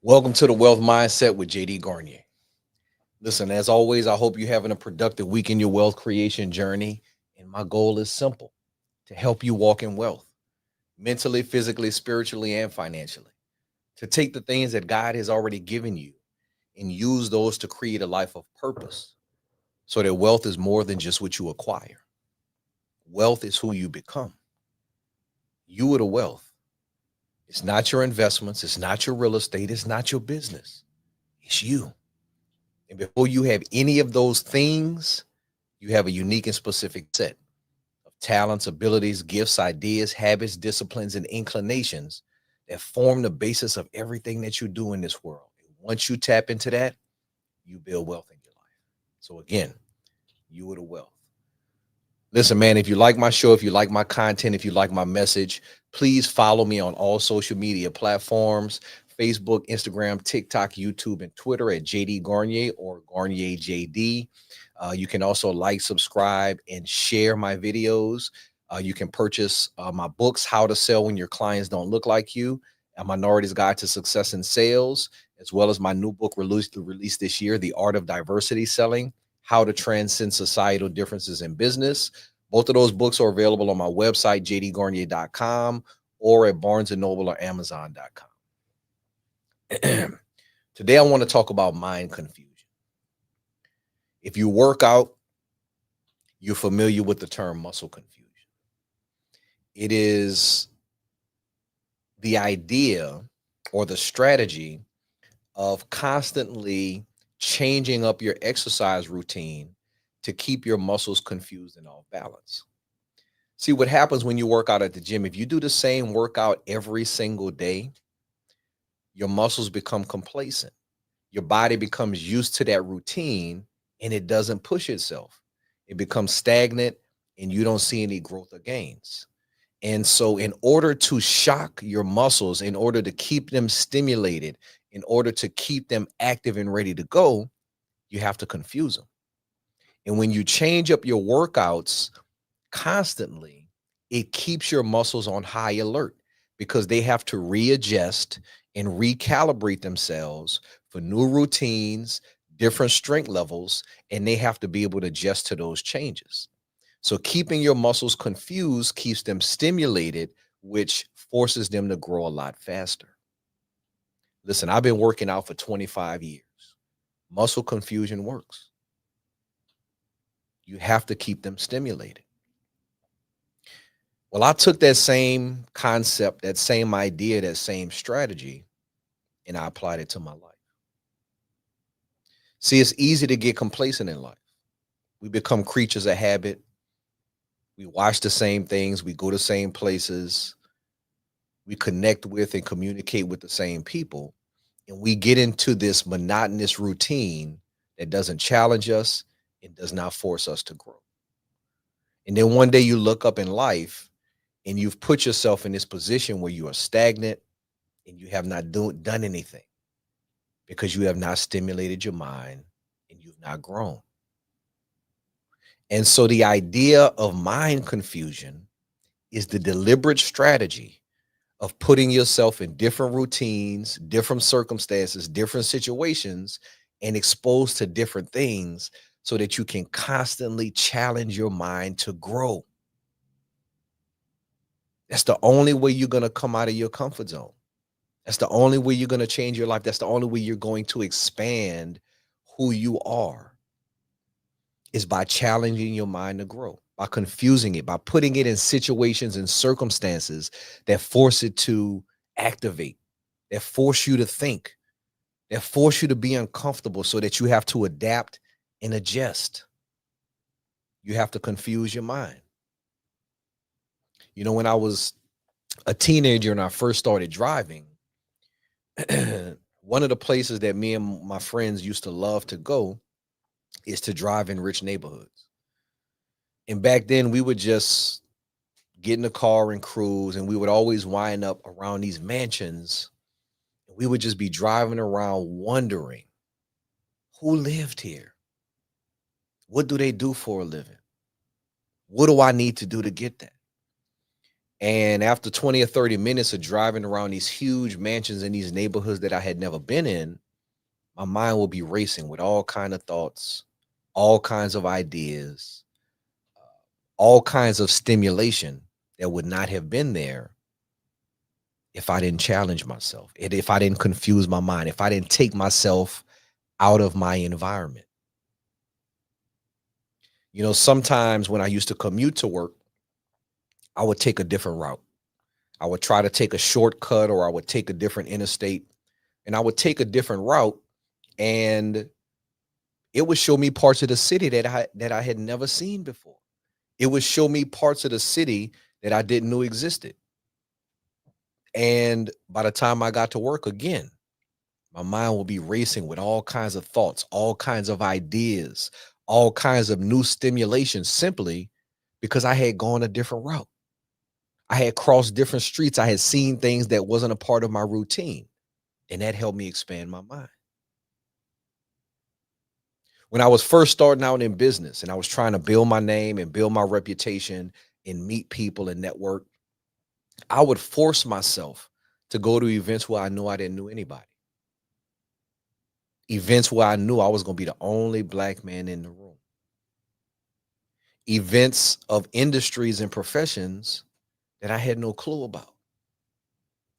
Welcome to the Wealth Mindset with JD Gartnier. Listen, as always, I hope you're having a productive week in your wealth creation journey. And my goal is simple: to help you walk in wealth, mentally, physically, spiritually, and financially. To take the things that God has already given you and use those to create a life of purpose so that wealth is more than just what you acquire. Wealth is who you become. You are the wealth. It's not your investments, it's not your real estate, it's not your business. It's you. And before you have any of those things, you have a unique and specific set of talents, abilities, gifts, ideas, habits, disciplines, and inclinations that form the basis of everything that you do in this world. And once you tap into that, you build wealth in your life. So again, you are the wealth. Listen, man, if you like my show, if you like my content, if you like my message, please follow me on all social media platforms: Facebook, Instagram, TikTok, YouTube, and Twitter at JD Garnier or Garnier JD. You can also like, subscribe, and share my videos. You can purchase my books, How to Sell When Your Clients Don't Look Like You, A Minority's Guide to Success in Sales, as well as my new book released this year, The Art of Diversity Selling: How to Transcend Societal Differences in Business. Both of those books are available on my website, jdgarnier.com, or at Barnes & Noble or Amazon.com. Today, I want to talk about mind confusion. If you work out, you're familiar with the term muscle confusion. It is the idea or the strategy of constantly changing up your exercise routine to keep your muscles confused and off balance. See, what happens when you work out at the gym, if you do the same workout every single day, your muscles become complacent. Your body becomes used to that routine and it doesn't push itself. It becomes stagnant and you don't see any growth or gains. And so, in order to shock your muscles, in order to keep them stimulated, in order to keep them active and ready to go, you have to confuse them. And when you change up your workouts constantly, it keeps your muscles on high alert because they have to readjust and recalibrate themselves for new routines, different strength levels, and they have to be able to adjust to those changes. So keeping your muscles confused keeps them stimulated, which forces them to grow a lot faster. Listen, I've been working out for 25 years. Muscle confusion works. You have to keep them stimulated. Well, I took that same concept, that same idea, that same strategy, and I applied it to my life. See, it's easy to get complacent in life. We become creatures of habit. We watch the same things, we go to the same places, we connect with and communicate with the same people, and we get into this monotonous routine that doesn't challenge us and does not force us to grow. And then one day you look up in life and you've put yourself in this position where you are stagnant and you have not done anything because you have not stimulated your mind and you've not grown. And so the idea of mind confusion is the deliberate strategy of putting yourself in different routines, different circumstances, different situations, and exposed to different things so that you can constantly challenge your mind to grow. That's the only way you're going to come out of your comfort zone. That's the only way you're going to change your life. That's the only way you're going to expand who you are, is by challenging your mind to grow, by confusing it, by putting it in situations and circumstances that force it to activate, that force you to think, that force you to be uncomfortable so that you have to adapt and adjust. You have to confuse your mind. You know, when I was a teenager and I first started driving, one of the places that me and my friends used to love to go is to drive in rich neighborhoods. And back then we would just get in the car and cruise, and we would always wind up around these mansions. We would just be driving around wondering who lived here. What do they do for a living? What do I need to do to get that? And after 20 or 30 minutes of driving around these huge mansions in these neighborhoods that I had never been in, my mind will be racing with all kind of thoughts, all kinds of ideas, all kinds of stimulation that would not have been there if I didn't challenge myself, and if I didn't confuse my mind, if I didn't take myself out of my environment. Sometimes when I used to commute to work, I would take a different route. I would try to take a shortcut, or I would take a different interstate, and I would take a different route, and it would show me parts of the city that I had never seen before. It would show me parts of the city that I didn't know existed. And by the time I got to work again, my mind will be racing with all kinds of thoughts, all kinds of ideas, all kinds of new stimulations, simply because I had gone a different route. I had crossed different streets. I had seen things that wasn't a part of my routine, and that helped me expand my mind. When I was first starting out in business and I was trying to build my name and build my reputation and meet people and network, I would force myself to go to events where I knew I didn't know anybody. Events where I knew I was going to be the only black man in the room. Events of industries and professions that I had no clue about.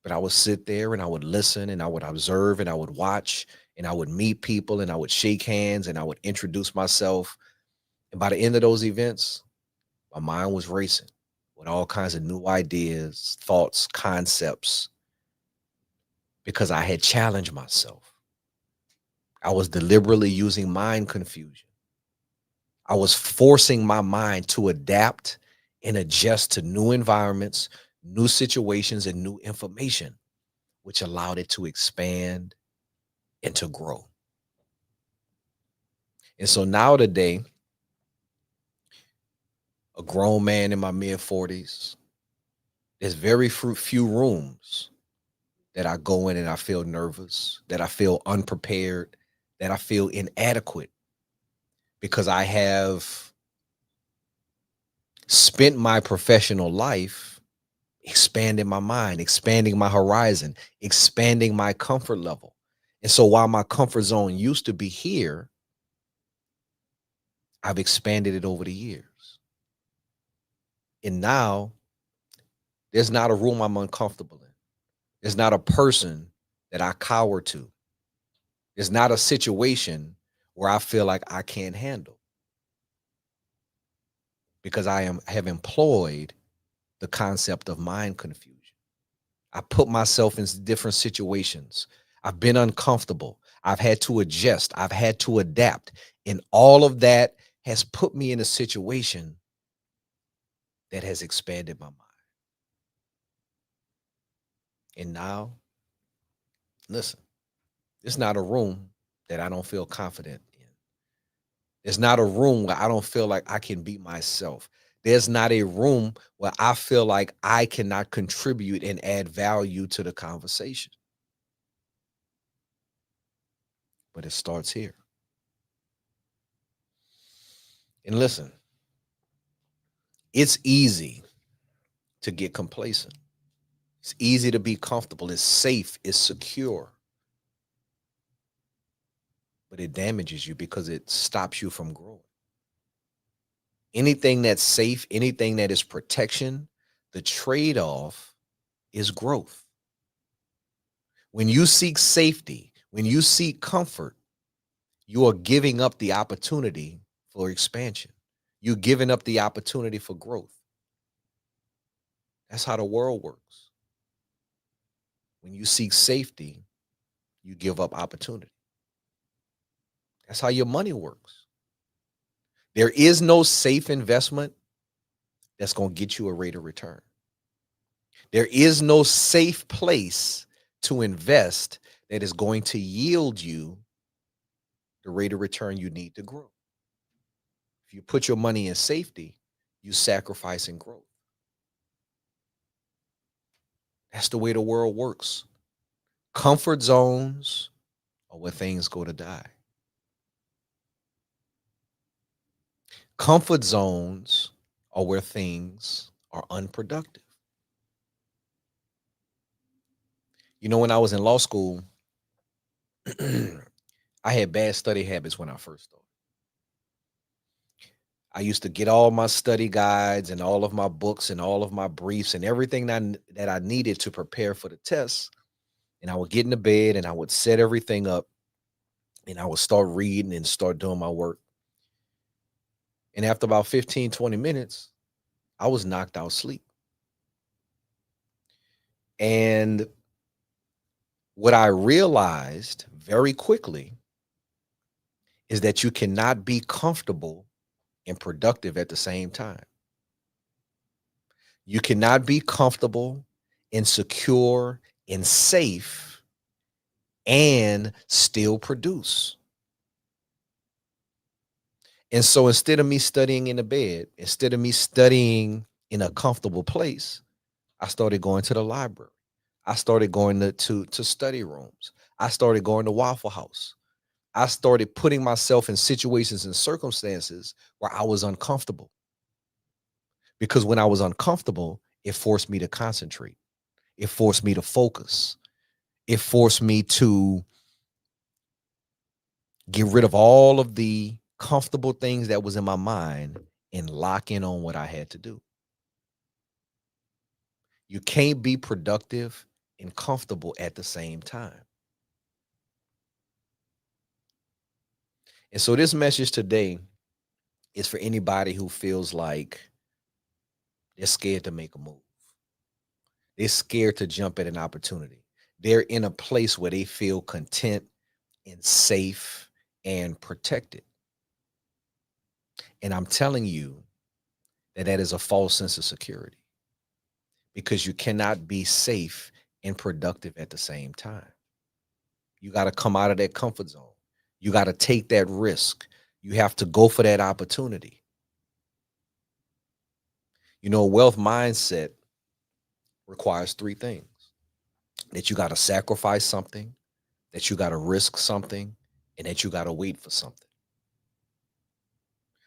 But I would sit there and I would listen and I would observe and I would watch and I would meet people and I would shake hands and I would introduce myself. And by the end of those events, my mind was racing with all kinds of new ideas, thoughts, concepts, because I had challenged myself. I was deliberately using mind confusion. I was forcing my mind to adapt and adjust to new environments, new situations, and new information, which allowed it to expand and to grow. And so now today, a grown man in my mid 40s, there's very few rooms that I go in and I feel nervous, that I feel unprepared, that I feel inadequate, because I have spent my professional life expanding my mind, expanding my horizon, expanding my comfort level. And so while my comfort zone used to be here, I've expanded it over the years. And now there's not a room I'm uncomfortable in. There's not a person that I cower to. There's not a situation where I feel like I can't handle, because have employed the concept of mind confusion. I put myself in different situations. I've been uncomfortable. I've had to adjust. I've had to adapt. And all of that has put me in a situation that has expanded my mind. And now, listen, it's not a room that I don't feel confident in. It's not a room where I don't feel like I can be myself. There's not a room where I feel like I cannot contribute and add value to the conversation. But it starts here. And listen, it's easy to get complacent. It's easy to be comfortable. It's safe. It's secure. But it damages you because it stops you from growing. Anything that's safe, anything that is protection, the trade off is growth. When you seek safety, when you seek comfort, you are giving up the opportunity for expansion. You're giving up the opportunity for growth. That's how the world works. When you seek safety, you give up opportunity. That's how your money works. There is no safe investment that's going to get you a rate of return. There is no safe place to invest that is going to yield you the rate of return you need to grow. If you put your money in safety, you sacrifice in growth. That's the way the world works. Comfort zones are where things go to die. Comfort zones are where things are unproductive. When I was in law school, I had bad study habits when I first started. I used to get all my study guides and all of my books and all of my briefs and everything that I needed to prepare for the tests. And I would get into bed and I would set everything up and I would start reading and start doing my work. And after about 15, 20 minutes, I was knocked out sleep. And what I realized very quickly is that you cannot be comfortable and productive at the same time. You cannot be comfortable and secure and safe and still produce. And so instead of me studying in the bed, instead of me studying in a comfortable place, I started going to the library. I started going to study rooms. I started going to Waffle House. I started putting myself in situations and circumstances where I was uncomfortable. Because when I was uncomfortable, it forced me to concentrate. It forced me to focus. It forced me to get rid of all of the comfortable things that was in my mind and lock in on what I had to do. You can't be productive and comfortable at the same time. And so this message today is for anybody who feels like they're scared to make a move. They're scared to jump at an opportunity. They're in a place where they feel content and safe and protected. And I'm telling you that that is a false sense of security because you cannot be safe and productive at the same time. You got to come out of that comfort zone. You got to take that risk. You have to go for that opportunity. A wealth mindset requires three things: that you got to sacrifice something, that you got to risk something, and that you got to wait for something.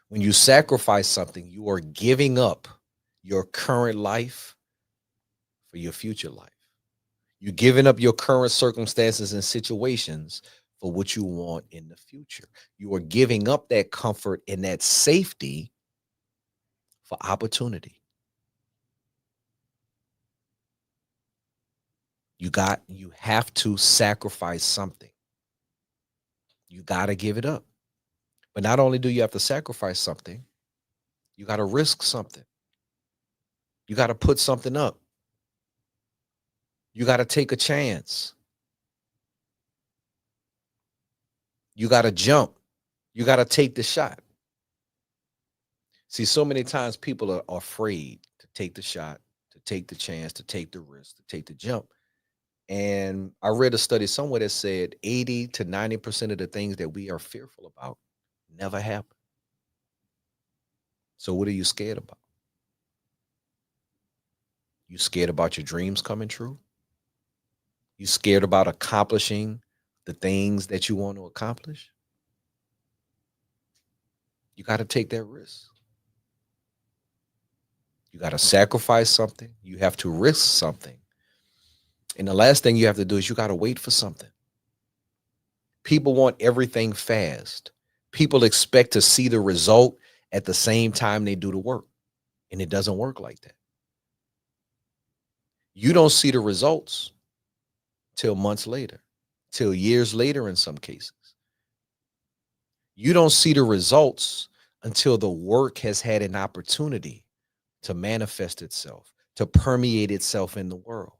When you sacrifice something, you are giving up your current life for your future life. You're giving up your current circumstances and situations for what you want in the future. You are giving up that comfort and that safety for opportunity. You have to sacrifice something. You got to give it up. But not only do you have to sacrifice something, you got to risk something. You got to put something up. You got to take a chance. You got to jump. You got to take the shot. See, so many times people are afraid to take the shot, to take the chance, to take the risk, to take the jump. And I read a study somewhere that said 80 to 90% of the things that we are fearful about never happen. So what are you scared about? You scared about your dreams coming true? You scared about accomplishing the things that you want to accomplish? You got to take that risk. You got to sacrifice something. You have to risk something. And the last thing you have to do is you got to wait for something. People want everything fast. People expect to see the result at the same time they do the work. And it doesn't work like that. You don't see the results till months later, till years later in some cases. You don't see the results until the work has had an opportunity to manifest itself, to permeate itself in the world.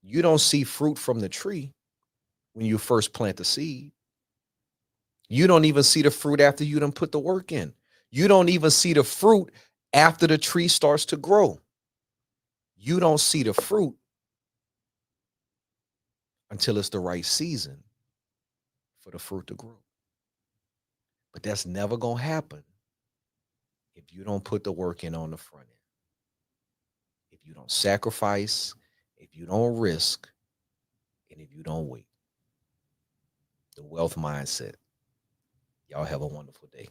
You don't see fruit from the tree when you first plant the seed. You don't even see the fruit after you done put the work in. You don't even see the fruit after the tree starts to grow. You don't see the fruit until it's the right season for the fruit to grow. But that's never going to happen if you don't put the work in on the front end. If you don't sacrifice, if you don't risk, and if you don't wait. The wealth mindset. Y'all have a wonderful day.